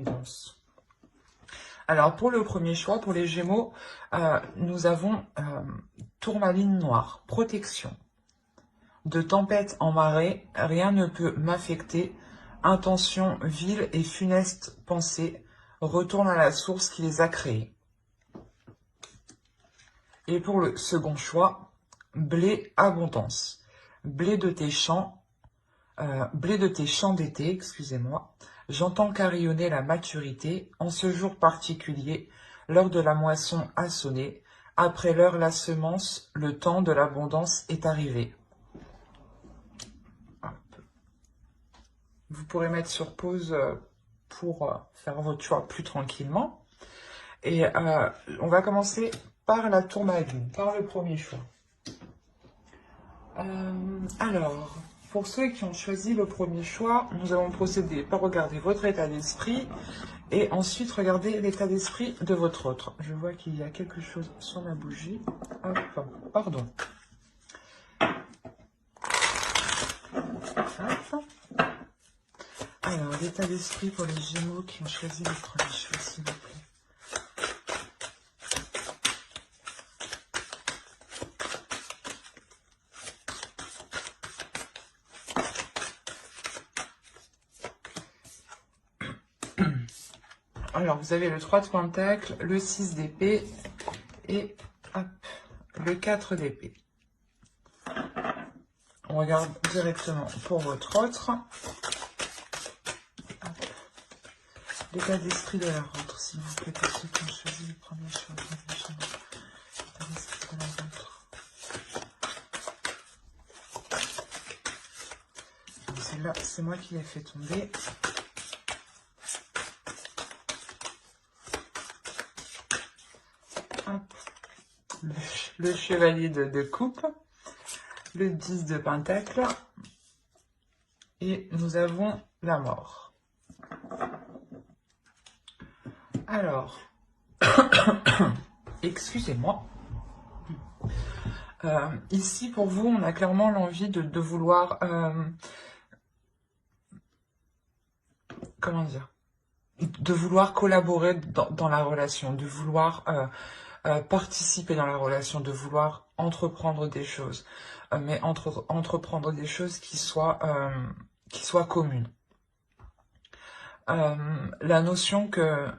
abondance. Alors, pour le premier choix, pour les Gémeaux, nous avons tourmaline noire, protection. De tempête en marée, rien ne peut m'affecter. Intention vile et funeste pensée, retourne à la source qui les a créés. Et pour le second choix, blé abondance. Blé de tes champs d'été, excusez-moi. J'entends carillonner la maturité en ce jour particulier, l'heure de la moisson a sonné. Après l'heure la semence, le temps de l'abondance est arrivé. Vous pourrez mettre sur pause pour faire votre choix plus tranquillement. Et on va commencer par la tourmaline, par le premier choix. Alors, pour ceux qui ont choisi le premier choix, nous allons procéder par regarder votre état d'esprit et ensuite regarder l'état d'esprit de votre autre. Je vois qu'il y a quelque chose sur ma bougie. Hop, pardon. Hop. Alors, l'état d'esprit pour les Gémeaux qui ont choisi le premier choix, s'il vous plaît. Alors, vous avez le 3 de Pentacle, le 6 d'épée et hop, le 4 d'épée. On regarde directement pour votre autre. L'état d'esprit de leur autre, s'il vous plaît, pour ceux qui ont choisi le premier choix. L'état d'esprit de leur autre. Celle-là, c'est moi qui l'ai fait tomber. Hop. Le chevalier de coupe, le 10 de pentacle, et nous avons la mort. Alors, excusez-moi. Ici, pour vous, on a clairement l'envie de vouloir... comment dire? De vouloir collaborer dans la relation, de vouloir participer dans la relation, de vouloir entreprendre des choses, mais entreprendre des choses qui soient communes. La notion que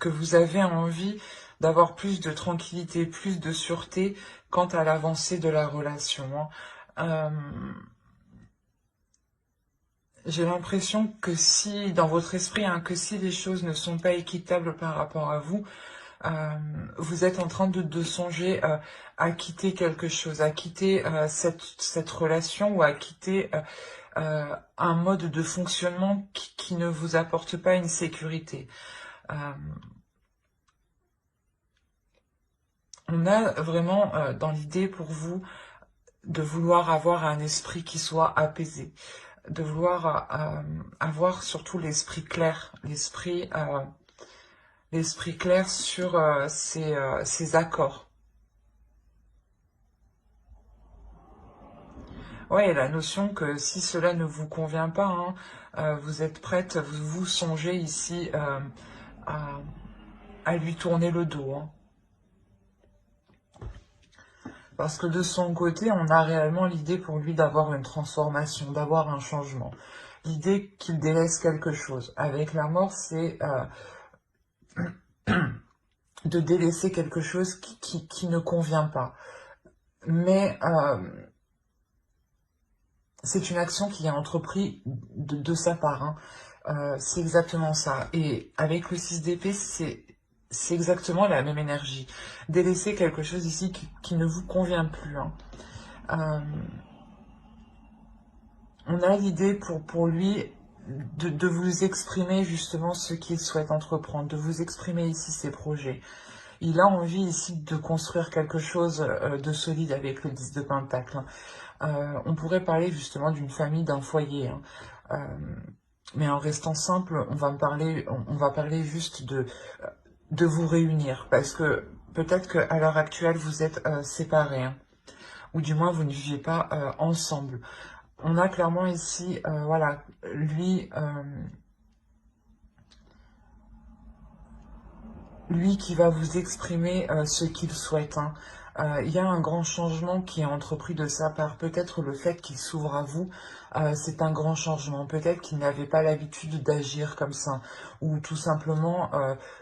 vous avez envie d'avoir plus de tranquillité, plus de sûreté quant à l'avancée de la relation. J'ai l'impression que si, dans votre esprit, que si les choses ne sont pas équitables par rapport à vous, vous êtes en train de songer à quitter quelque chose, à quitter cette relation ou à quitter un mode de fonctionnement qui ne vous apporte pas une sécurité. On a vraiment dans l'idée pour vous de vouloir avoir un esprit qui soit apaisé, de vouloir avoir surtout l'esprit clair, l'esprit clair sur ces accords. Ouais, la notion que si cela ne vous convient pas, vous êtes prête, vous songez ici à lui tourner le dos. Parce que de son côté, on a réellement l'idée pour lui d'avoir une transformation, d'avoir un changement. L'idée qu'il délaisse quelque chose. Avec la mort, c'est de délaisser quelque chose qui ne convient pas. Mais c'est une action qui est entreprise de sa part. C'est exactement ça. Et avec le 6 d'épée, c'est exactement la même énergie. Délaisser quelque chose ici qui ne vous convient plus. On a l'idée pour lui de vous exprimer justement ce qu'il souhaite entreprendre, de vous exprimer ici ses projets. Il a envie ici de construire quelque chose de solide avec le 10 de Pentacle. On pourrait parler justement d'une famille, d'un foyer. Mais en restant simple, on va parler juste de vous réunir. Parce que peut-être qu'à l'heure actuelle, vous êtes séparés. Ou du moins, vous ne vivez pas ensemble. On a clairement ici, voilà, lui... lui qui va vous exprimer ce qu'il souhaite. Hein. Il y a un grand changement qui est entrepris de sa part. Peut-être le fait qu'il s'ouvre à vous, c'est un grand changement. Peut-être qu'il n'avait pas l'habitude d'agir comme ça. Ou tout simplement,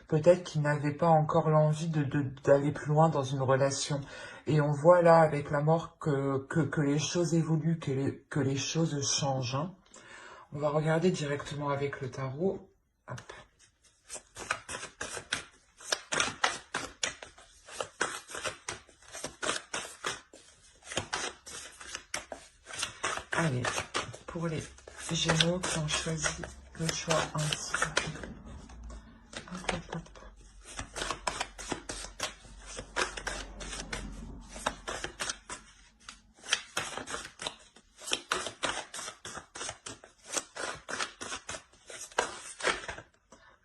peut-être qu'il n'avait pas encore l'envie d'aller plus loin dans une relation. Et on voit là, avec la mort, que les choses évoluent, que les choses changent. Hein. On va regarder directement avec le tarot. Hop. Allez, pour les Gémeaux qui ont choisi le choix ainsi. Hop, hop, hop.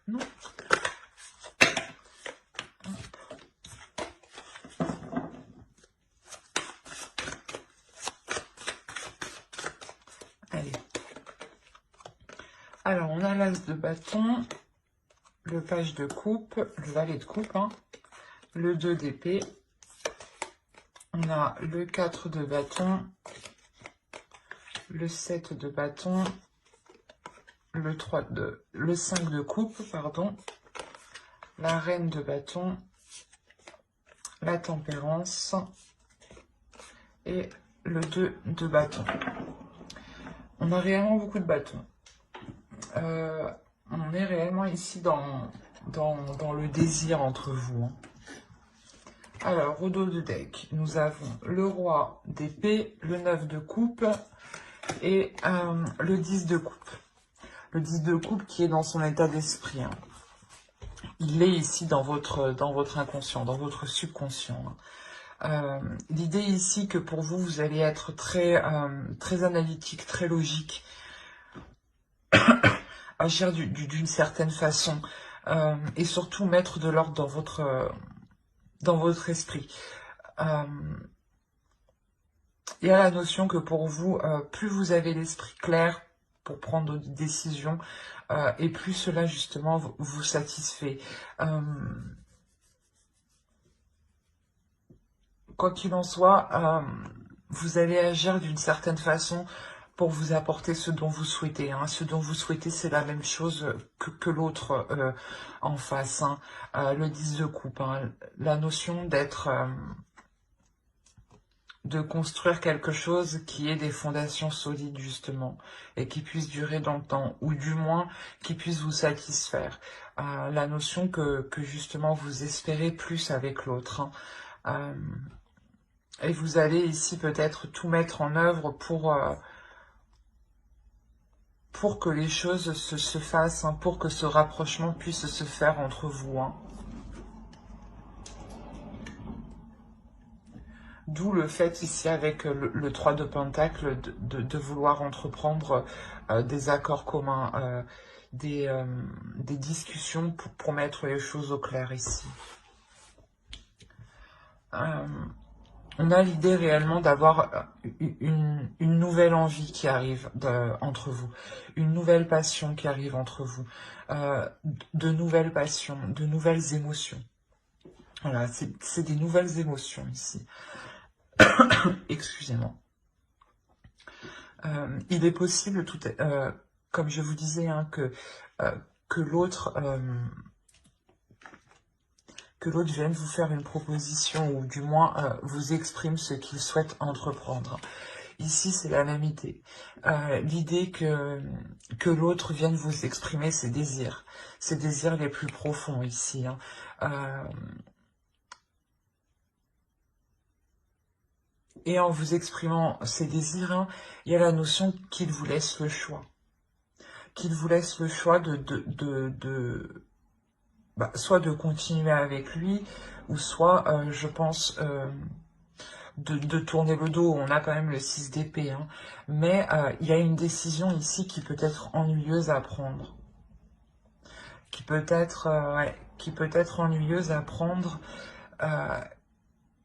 Non. Allez. Alors, on a l'as de bâton, le page de coupe, le valet de coupe, hein, le 2 d'épée, on a le 4 de bâton, le 7 de bâton, le 5 de coupe, pardon, la reine de bâton, la tempérance et le 2 de bâton. On a réellement beaucoup de bâtons. On est réellement ici dans le désir entre vous. Hein. Alors, au dos de deck, nous avons le roi d'épée, le 9 de coupe et le 10 de coupe. Le 10 de coupe qui est dans son état d'esprit. Hein. Il est ici dans votre inconscient, dans votre subconscient. Hein. L'idée ici que pour vous, vous allez être très analytique, très logique, agir d'une certaine façon et surtout mettre de l'ordre dans votre esprit. Il y a la notion que pour vous, plus vous avez l'esprit clair pour prendre des décisions, et plus cela justement vous satisfait. Quoi qu'il en soit, vous allez agir d'une certaine façon pour vous apporter ce dont vous souhaitez. Hein. Ce dont vous souhaitez, c'est la même chose que l'autre en face. Hein. Le 10 de coupe, hein. La notion de construire quelque chose qui ait des fondations solides, justement, et qui puisse durer dans le temps, ou du moins, qui puisse vous satisfaire. La notion que justement, vous espérez plus avec l'autre. Hein. Et vous allez ici peut-être tout mettre en œuvre pour que les choses se fassent, hein, pour que ce rapprochement puisse se faire entre vous. Hein. D'où le fait ici avec le 3 de Pentacle de vouloir entreprendre des accords communs, des discussions pour mettre les choses au clair ici. On a l'idée réellement d'avoir une nouvelle envie qui arrive entre vous, une nouvelle passion qui arrive entre vous, de nouvelles passions, de nouvelles émotions. Voilà, c'est des nouvelles émotions ici. Excusez-moi. Il est possible, comme je vous disais, hein, que l'autre vienne vous faire une proposition ou du moins vous exprime ce qu'il souhaite entreprendre. Ici, c'est la même idée. L'idée que l'autre vienne vous exprimer ses désirs les plus profonds ici. Hein. Et en vous exprimant ses désirs, hein, il y a la notion qu'il vous laisse le choix. Qu'il vous laisse le choix soit de continuer avec lui, ou soit, je pense, de tourner le dos. On a quand même le 6 d'épée. Hein. Mais il y a une décision ici qui peut être ennuyeuse à prendre. Qui peut être ennuyeuse à prendre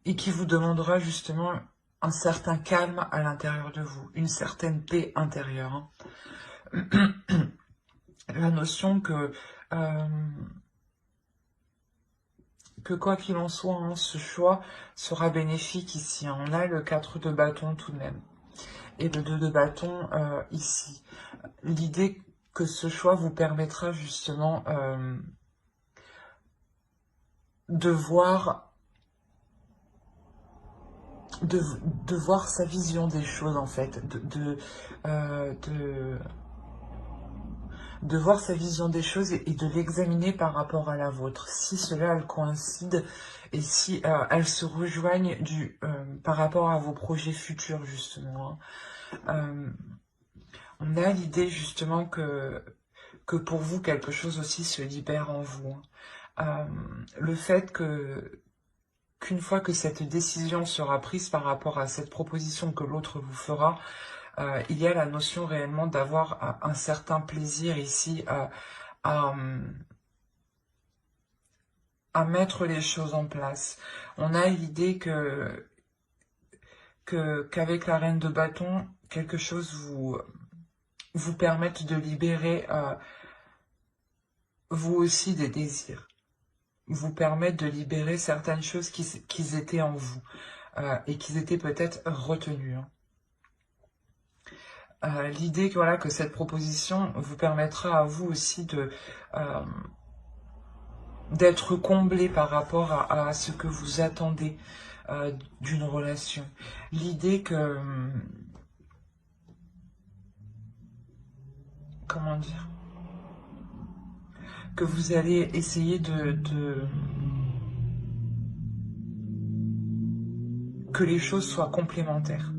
et qui vous demandera justement un certain calme à l'intérieur de vous, une certaine paix intérieure. Hein. La notion que que quoi qu'il en soit, hein, ce choix sera bénéfique ici, hein. On a le 4 de bâton tout de même. Et le 2 de bâton ici. L'idée que ce choix vous permettra justement de voir de voir sa vision des choses en fait, de voir sa vision des choses et de l'examiner par rapport à la vôtre. Si cela elle coïncide et si elles se rejoignent par rapport à vos projets futurs justement, hein. On a l'idée justement que pour vous quelque chose aussi se libère en vous, hein. Le fait qu'une fois que cette décision sera prise par rapport à cette proposition que l'autre vous fera, il y a la notion réellement d'avoir un certain plaisir ici à, à mettre les choses en place. On a l'idée qu'avec la reine de bâton, quelque chose vous permette de libérer vous aussi des désirs, vous permette de libérer certaines choses qui étaient en vous et qui étaient peut-être retenues, hein. L'idée voilà, que cette proposition vous permettra à vous aussi d'être comblé par rapport à ce que vous attendez d'une relation. L'idée que... comment dire, que vous allez essayer que les choses soient complémentaires.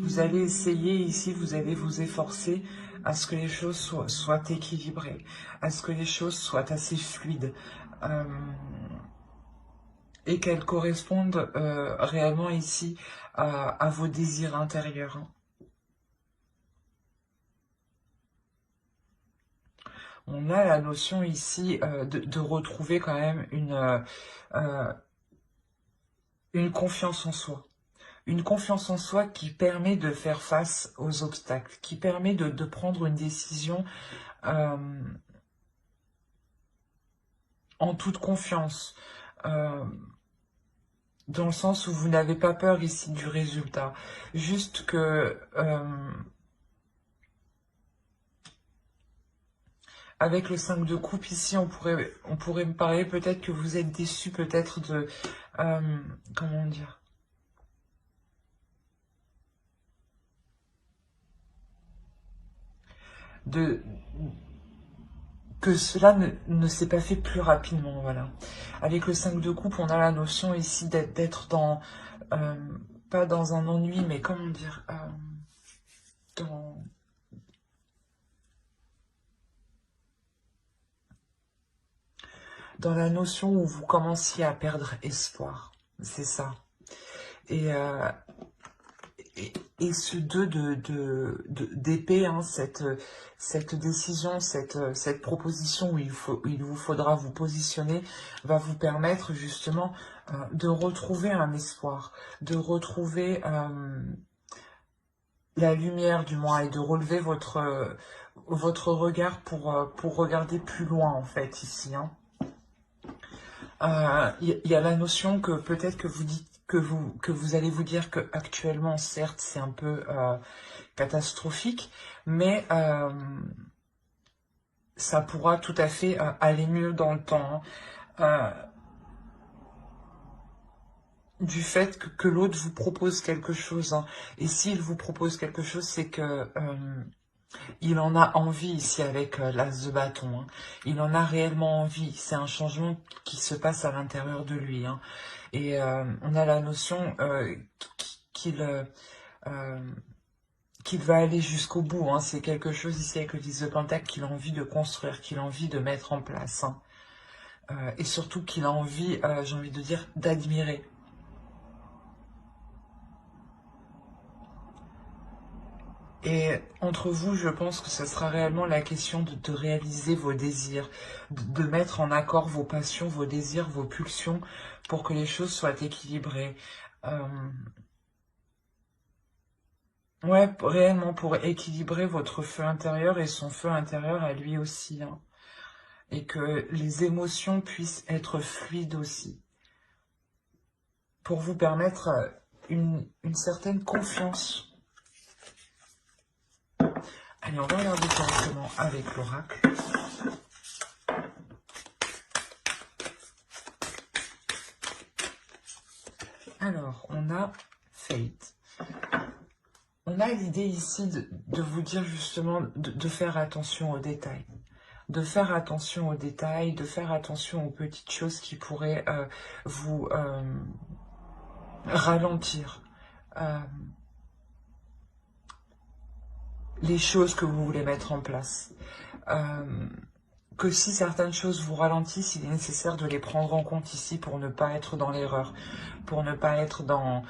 Vous allez essayer ici, vous allez vous efforcer à ce que les choses soient équilibrées, à ce que les choses soient assez fluides et qu'elles correspondent réellement ici à vos désirs intérieurs, hein. On a la notion ici de retrouver quand même une confiance en soi. Une confiance en soi qui permet de faire face aux obstacles, qui permet de prendre une décision en toute confiance, dans le sens où vous n'avez pas peur ici du résultat. Juste que avec le 5 de coupe ici, on pourrait me parler peut-être que vous êtes déçu peut-être de... comment dire, que cela ne s'est pas fait plus rapidement, voilà. Avec le 5 de coupe, on a la notion ici d'être dans... pas dans un ennui, mais comment dire, dans la notion où vous commenciez à perdre espoir. C'est ça. Et ce 2 d'épée, hein, cette décision, cette proposition où il vous faudra vous positionner, va vous permettre justement de retrouver un espoir, de retrouver la lumière du moins et de relever votre regard pour regarder plus loin en fait ici, hein. Y a la notion que peut-être que vous dites que vous allez vous dire que actuellement certes c'est un peu catastrophique, mais ça pourra tout à fait aller mieux dans le temps, hein. Du fait que l'autre vous propose quelque chose, hein. Et s'il vous propose quelque chose, c'est que il en a envie ici avec l'as de bâton, hein. Il en a réellement envie. C'est un changement qui se passe à l'intérieur de lui, hein. Et on a la notion qu'il va aller jusqu'au bout, hein. C'est quelque chose ici avec le 10 de Pentacle qu'il a envie de construire, qu'il a envie de mettre en place, hein. Et surtout qu'il a envie, j'ai envie de dire, d'admirer. Et entre vous, je pense que ce sera réellement la question de réaliser vos désirs, de mettre en accord vos passions, vos désirs, vos pulsions, pour que les choses soient équilibrées. Ouais, réellement pour équilibrer votre feu intérieur et son feu intérieur à lui aussi, hein. et que les émotions puissent être fluides aussi, pour vous permettre une certaine confiance. Allez, on va regarder directement avec l'oracle. Alors, on a Fate. On a l'idée ici de vous dire justement de faire attention aux détails. De faire attention aux détails, de faire attention aux petites choses qui pourraient vous ralentir les choses que vous voulez mettre en place. Que si certaines choses vous ralentissent, il est nécessaire de les prendre en compte ici pour ne pas être dans l'erreur, pour ne pas être dans...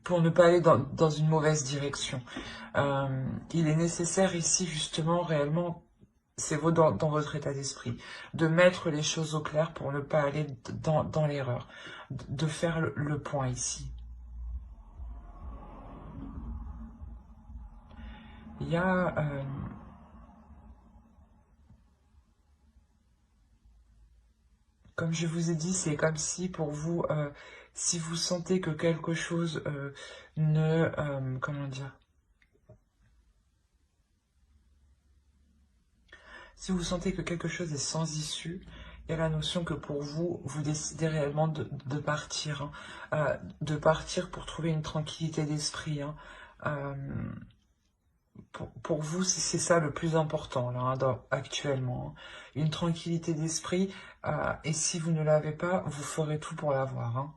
pour ne pas aller dans une mauvaise direction. Il est nécessaire ici justement réellement, c'est dans votre état d'esprit, de mettre les choses au clair pour ne pas aller dans l'erreur, de faire le point ici. Il y a... comme je vous ai dit, c'est comme si pour vous, si vous sentez que quelque chose comment dire, si vous sentez que quelque chose est sans issue, il y a la notion que pour vous, vous décidez réellement de partir, hein, de partir pour trouver une tranquillité d'esprit. Hein. Pour vous, c'est ça le plus important là, hein, actuellement. Hein. Une tranquillité d'esprit, et si vous ne l'avez pas, vous ferez tout pour l'avoir. Hein.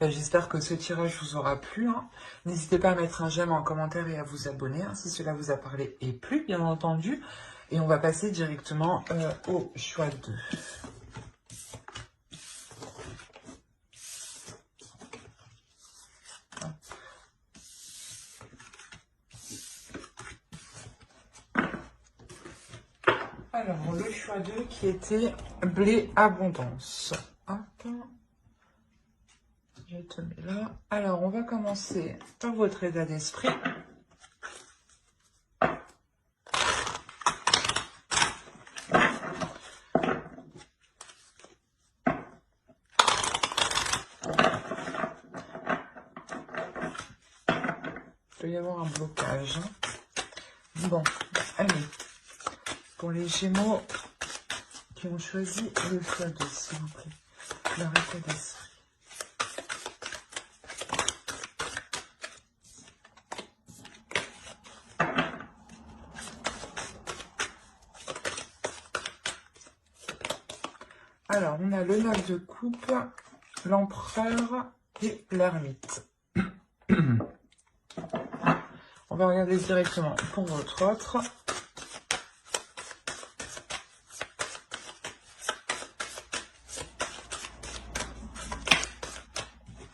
Ben, j'espère que ce tirage vous aura plu. Hein. N'hésitez pas à mettre un j'aime en commentaire et à vous abonner hein, si cela vous a parlé et plu, bien entendu. Et on va passer directement au choix 2. Alors, le choix 2 qui était blé abondance. Hop. Je te mets là. Alors, on va commencer par votre état d'esprit. Il peut y avoir un blocage. Bon, allez. Pour les Gémeaux qui ont choisi le choix 2, s'il vous plaît. Leur état d'esprit. Alors, on a le 9 de coupe, l'empereur et l'ermite. On va regarder directement pour votre autre.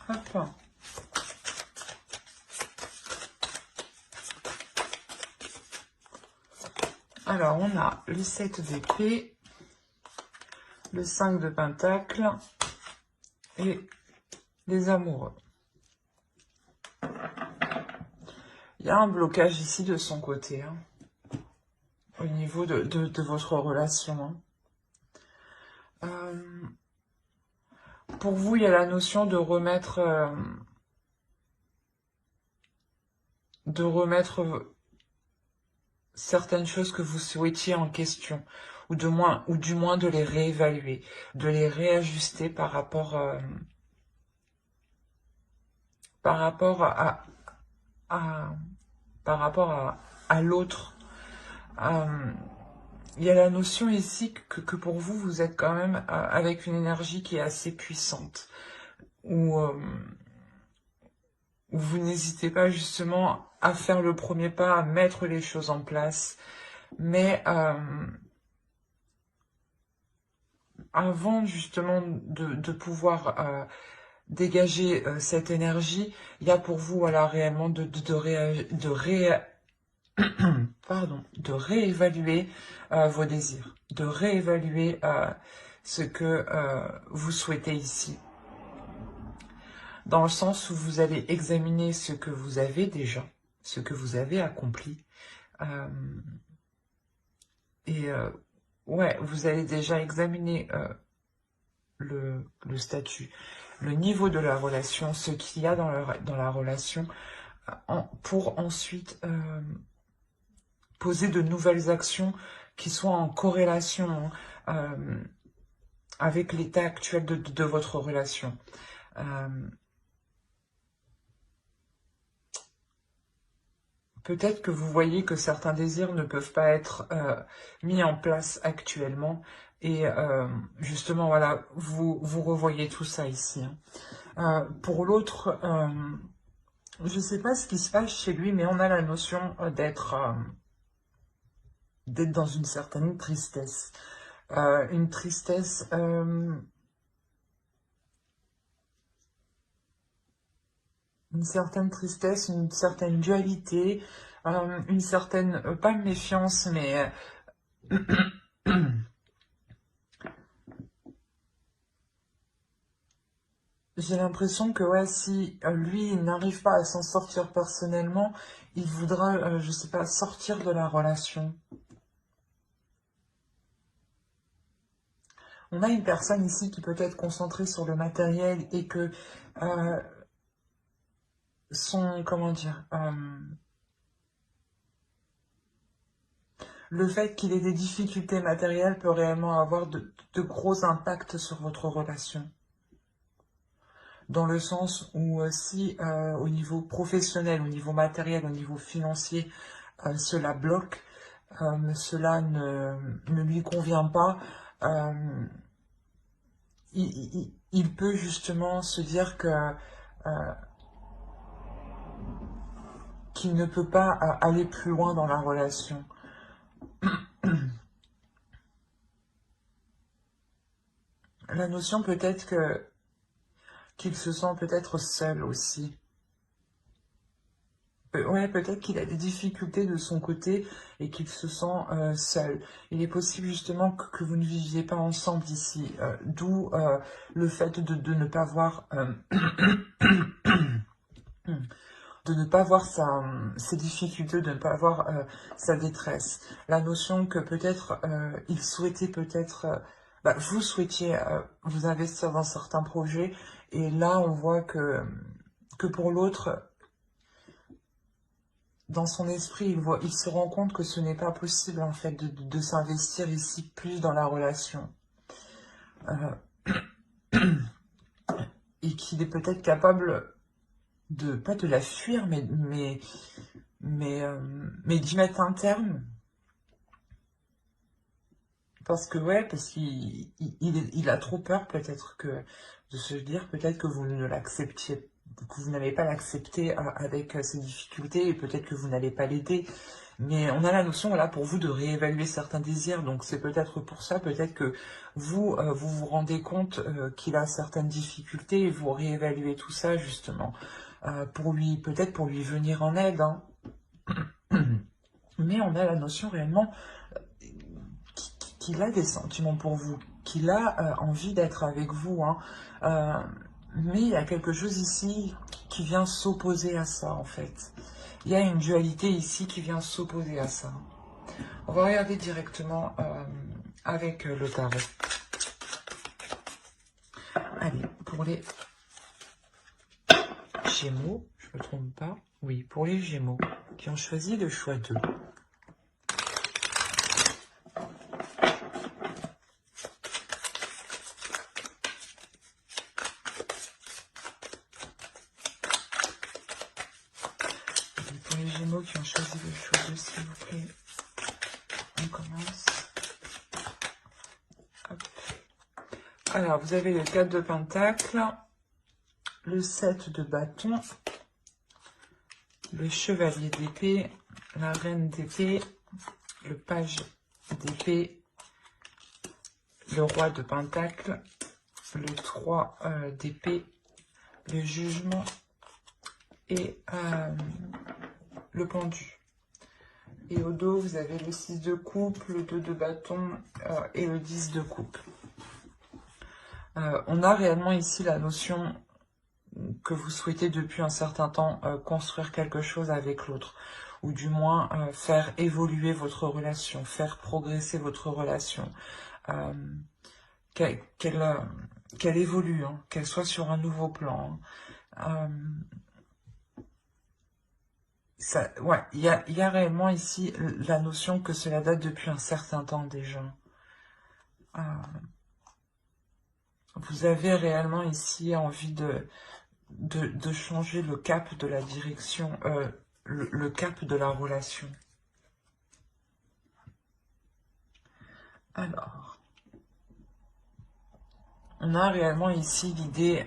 Hop. Alors, on a le 7 d'épée, le 5 de pentacle et les amoureux. Il y a un blocage ici de son côté, hein, au niveau de votre relation. Hein. Pour vous, il y a la notion de remettre certaines choses que vous souhaitiez en question, ou du moins de les réévaluer, de les réajuster par rapport à l'autre. Il y a la notion ici que pour vous, vous êtes quand même avec une énergie qui est assez puissante, où vous n'hésitez pas justement à faire le premier pas, à mettre les choses en place, mais avant justement de pouvoir dégager cette énergie, il y a pour vous voilà, réellement de réévaluer vos désirs, de réévaluer ce que vous souhaitez ici. dans le sens où vous allez examiner ce que vous avez déjà, ce que vous avez accompli. Ouais, vous allez déjà examiner le statut, le niveau de la relation, ce qu'il y a dans la relation, pour ensuite poser de nouvelles actions qui soient en corrélation avec l'état actuel de votre relation. Peut-être que vous voyez que certains désirs ne peuvent pas être mis en place actuellement. Et justement, voilà, vous revoyez tout ça ici. Pour l'autre, je ne sais pas ce qui se passe chez lui, mais on a la notion d'être dans une certaine tristesse. Une tristesse... une certaine tristesse, une certaine dualité, une certaine, pas méfiance, mais j'ai l'impression que ouais, si lui il n'arrive pas à s'en sortir personnellement, il voudra, je sais pas, sortir de la relation. On a une personne ici qui peut être concentrée sur le matériel et que comment dire, le fait qu'il ait des difficultés matérielles peut réellement avoir de gros impacts sur votre relation. Dans le sens où si au niveau professionnel, au niveau matériel, au niveau financier, cela bloque, cela ne lui convient pas, il peut justement se dire que qu'il ne peut pas aller plus loin dans la relation. La notion peut-être qu'il se sent peut-être seul aussi. Ouais, peut-être qu'il a des difficultés de son côté et qu'il se sent seul. Il est possible justement que vous ne viviez pas ensemble ici, d'où le fait de ne pas voir de ne pas voir ses difficultés, de ne pas voir sa détresse. La notion que peut-être il souhaitait peut-être, vous souhaitiez vous investir dans certains projets, et là on voit que pour l'autre, dans son esprit, il se rend compte que ce n'est pas possible en fait de s'investir ici plus dans la relation. Et qu'il est peut-être capable de, pas de la fuir, mais d'y mettre un terme. Parce que, ouais, parce qu'il a trop peur peut-être de se dire peut-être que vous ne l'acceptiez, que vous n'allez pas l'accepter avec ses difficultés, et peut-être que vous n'allez pas l'aider. Mais on a la notion, voilà, pour vous de réévaluer certains désirs. Donc c'est peut-être pour ça, peut-être que vous vous rendez compte qu'il a certaines difficultés, et vous réévaluez tout ça justement. Peut-être pour lui venir en aide. Hein. Mais on a la notion réellement qu'il a des sentiments pour vous, qu'il a envie d'être avec vous. Hein. Mais il y a quelque chose ici qui vient s'opposer à ça, en fait. Il y a une dualité ici qui vient s'opposer à ça. On va regarder directement avec le tarot. Allez, pour les Gémeaux, je ne me trompe pas. Oui, pour les Gémeaux qui ont choisi le choix 2. Pour les Gémeaux qui ont choisi le choix 2, s'il vous plaît, on commence. Hop. Alors, vous avez le 4 de Pentacle, le 7 de bâton, le chevalier d'épée, la reine d'épée, le page d'épée, le roi de pentacle, le 3 d'épée, le jugement et le pendu. Et au dos, vous avez le 6 de coupe, le 2 de bâton et le 10 de coupe. On a réellement ici la notion que vous souhaitez depuis un certain temps construire quelque chose avec l'autre, ou du moins faire évoluer votre relation, faire progresser votre relation, qu'elle évolue, hein, qu'elle soit sur un nouveau plan. Ouais, il y a réellement ici la notion que cela date depuis un certain temps déjà. Vous avez réellement ici envie de changer le cap de la direction, le cap de la relation. Alors, on a réellement ici l'idée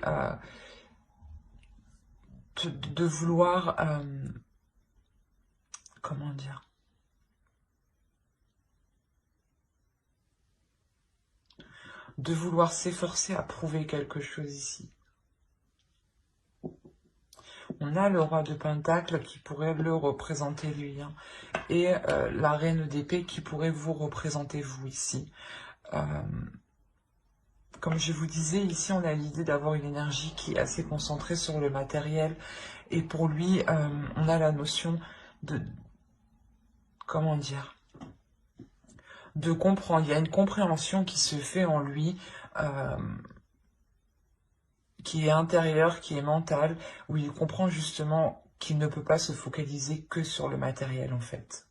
de vouloir, comment dire, de vouloir s'efforcer à prouver quelque chose ici. On a le roi de Pentacle qui pourrait le représenter lui, hein, et la reine d'épée qui pourrait vous représenter vous ici. Comme je vous disais, ici on a l'idée d'avoir une énergie qui est assez concentrée sur le matériel, et pour lui, on a la notion de, comment dire, de comprendre. Il y a une compréhension qui se fait en lui, qui est intérieure, qui est mentale, où il comprend justement qu'il ne peut pas se focaliser que sur le matériel en fait.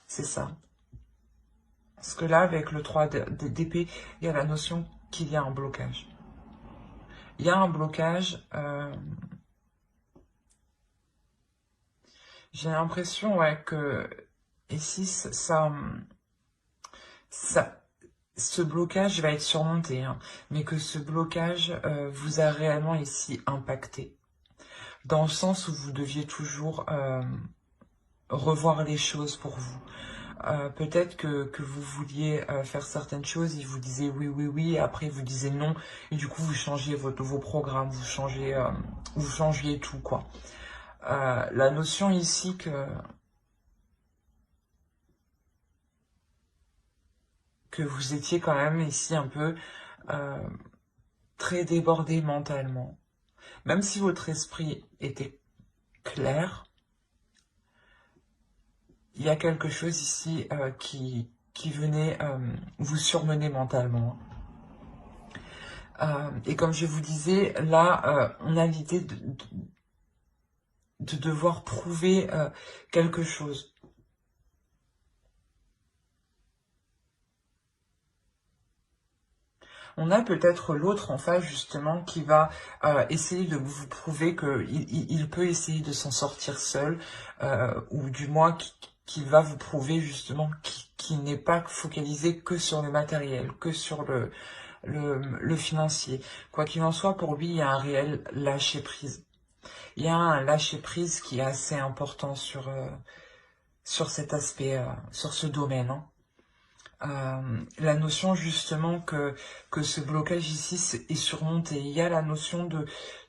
C'est ça. Parce que là, avec le 3 d'épée, il y a la notion qu'il y a un blocage. Il y a un blocage. J'ai l'impression, ouais, que ici, ce blocage va être surmonté, hein, mais que ce blocage vous a réellement ici impacté. Dans le sens où vous deviez toujours revoir les choses pour vous. Peut-être que vous vouliez faire certaines choses, il vous disait oui, oui, oui, et après vous disiez non, et du coup vous changiez vos programmes, vous changiez tout, quoi. La notion ici que vous étiez quand même ici un peu très débordé mentalement. Même si votre esprit était clair, il y a quelque chose ici qui venait vous surmener mentalement. Et comme je vous disais, là, on a l'idée de devoir prouver quelque chose. On a peut-être l'autre en face justement qui va essayer de vous prouver qu'il peut essayer de s'en sortir seul, ou du moins qui va vous prouver justement qu'il n'est pas focalisé que sur le matériel, que sur le financier. Quoi qu'il en soit, pour lui, il y a un réel lâcher-prise. Il y a un lâcher-prise qui est assez important sur cet aspect, sur ce domaine, hein. La notion justement que ce blocage ici est surmonté. Il y a la notion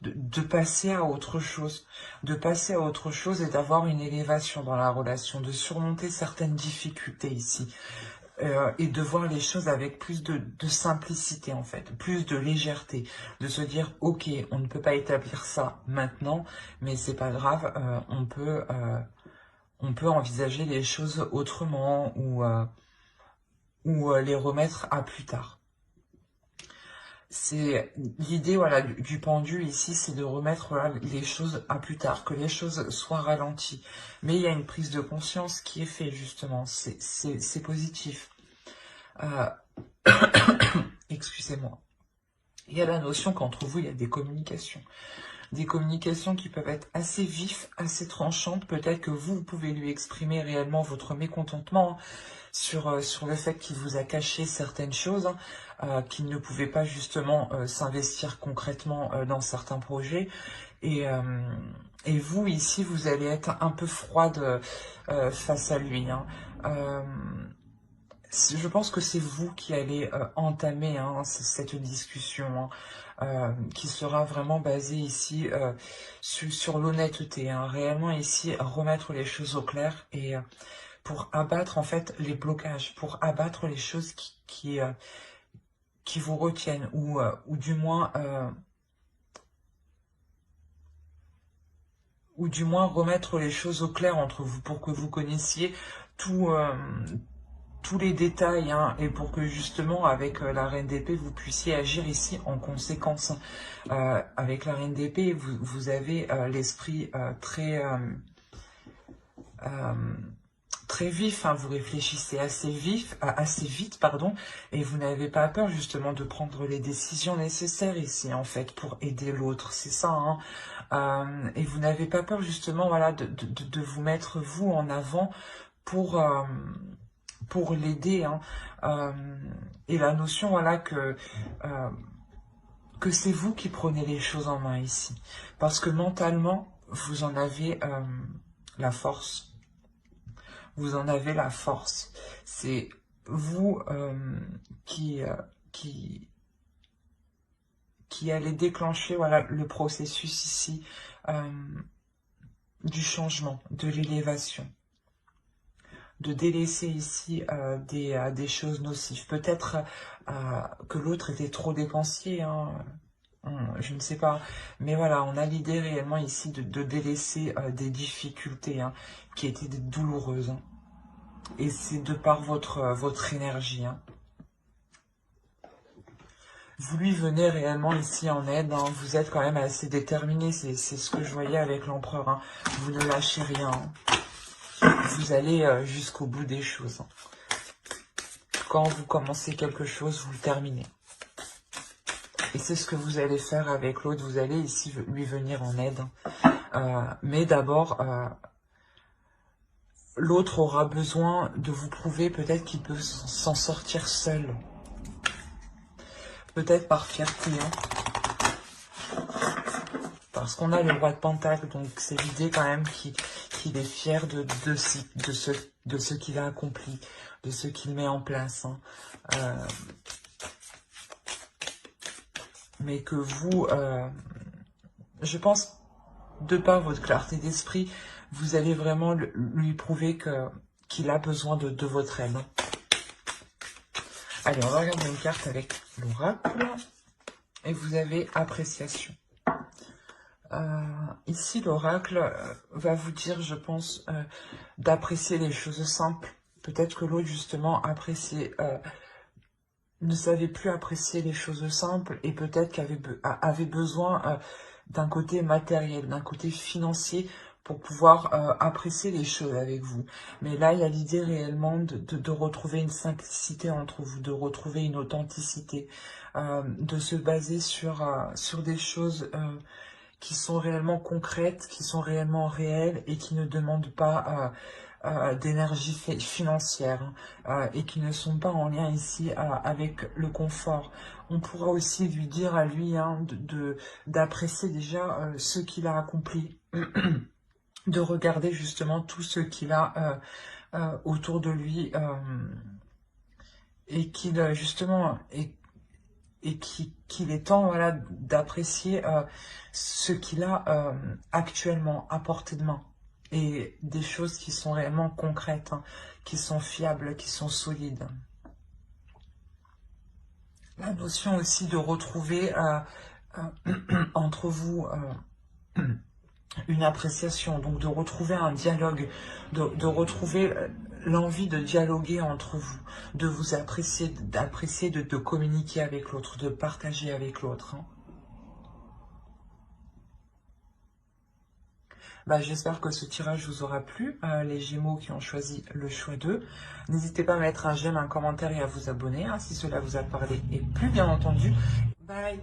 de passer à autre chose, et d'avoir une élévation dans la relation, de surmonter certaines difficultés ici, et de voir les choses avec plus de simplicité en fait, plus de légèreté, de se dire ok, on ne peut pas établir ça maintenant, mais c'est pas grave, on peut envisager les choses autrement, ou les remettre à plus tard. C'est l'idée, voilà, du pendu ici, c'est de remettre, voilà, les choses à plus tard, que les choses soient ralenties. Mais il y a une prise de conscience qui est faite justement, c'est positif. Excusez-moi. Il y a la notion qu'entre vous, il y a des communications. Des communications qui peuvent être assez vives, assez tranchantes. Peut-être que vous pouvez lui exprimer réellement votre mécontentement sur le fait qu'il vous a caché certaines choses, qu'il ne pouvait pas justement s'investir concrètement dans certains projets. Et vous, ici, vous allez être un peu froide face à lui, hein. Je pense que c'est vous qui allez entamer, hein, cette discussion, hein, qui sera vraiment basée ici sur l'honnêteté, hein, réellement ici remettre les choses au clair, et pour abattre en fait les blocages, pour abattre les choses qui vous retiennent, ou du moins ou du moins remettre les choses au clair entre vous pour que vous connaissiez tout, tous les détails, hein, et pour que justement avec la reine d'épée vous puissiez agir ici en conséquence. Avec la reine d'épée vous avez l'esprit très vif, hein, vous réfléchissez assez vite, pardon, et vous n'avez pas peur justement de prendre les décisions nécessaires ici en fait pour aider l'autre, c'est ça, hein. Et vous n'avez pas peur justement, voilà, de vous mettre vous en avant pour l'aider, hein. Et la notion, voilà, que c'est vous qui prenez les choses en main ici, parce que mentalement vous en avez la force. Vous en avez la force. C'est vous qui allez déclencher, voilà, le processus ici du changement, de l'élévation. De délaisser ici des choses nocives. Peut-être que l'autre était trop dépensier, hein. Je ne sais pas, mais voilà, on a l'idée réellement ici de délaisser des difficultés, hein, qui étaient douloureuses, hein. Et c'est de par votre énergie, hein. Vous lui venez réellement ici en aide, hein. Vous êtes quand même assez déterminé, c'est ce que je voyais avec l'empereur, hein. Vous ne lâchez rien, hein. Vous allez jusqu'au bout des choses, hein. Quand vous commencez quelque chose, vous le terminez. Et c'est ce que vous allez faire avec l'autre. Vous allez ici lui venir en aide. Mais d'abord, l'autre aura besoin de vous prouver peut-être qu'il peut s'en sortir seul. Peut-être par fierté. Hein. Parce qu'on a le roi de Pentacle. Donc c'est l'idée quand même qu'il est fier de ce qu'il a accompli. De ce qu'il met en place. Hein. Mais que vous, je pense, de par votre clarté d'esprit, vous allez vraiment lui prouver qu'il a besoin de votre aide. Allez, on va regarder une carte avec l'oracle. Et vous avez appréciation. Ici, l'oracle va vous dire, je pense, d'apprécier les choses simples. Peut-être que l'autre, justement, ne savait plus apprécier les choses simples et peut-être avait besoin d'un côté matériel, d'un côté financier pour pouvoir apprécier les choses avec vous. Mais là, il y a l'idée réellement de retrouver une simplicité entre vous, de retrouver une authenticité, de se baser sur des choses qui sont réellement concrètes, qui sont réellement réelles et qui ne demandent pas d'énergie financière et qui ne sont pas en lien ici avec le confort. On pourra aussi lui dire à lui, hein, d'apprécier déjà ce qu'il a accompli, de regarder justement tout ce qu'il a autour de lui et qu'il justement qu'il est temps, voilà, d'apprécier ce qu'il a actuellement à portée de main. Et des choses qui sont réellement concrètes, hein, qui sont fiables, qui sont solides. La notion aussi de retrouver entre vous une appréciation, donc de retrouver un dialogue, de retrouver l'envie de dialoguer entre vous, de vous apprécier, de communiquer avec l'autre, de partager avec l'autre, hein. J'espère que ce tirage vous aura plu, les Gémeaux qui ont choisi le choix 2. N'hésitez pas à mettre un j'aime, un commentaire et à vous abonner, hein, si cela vous a parlé et plu, bien entendu. Bye!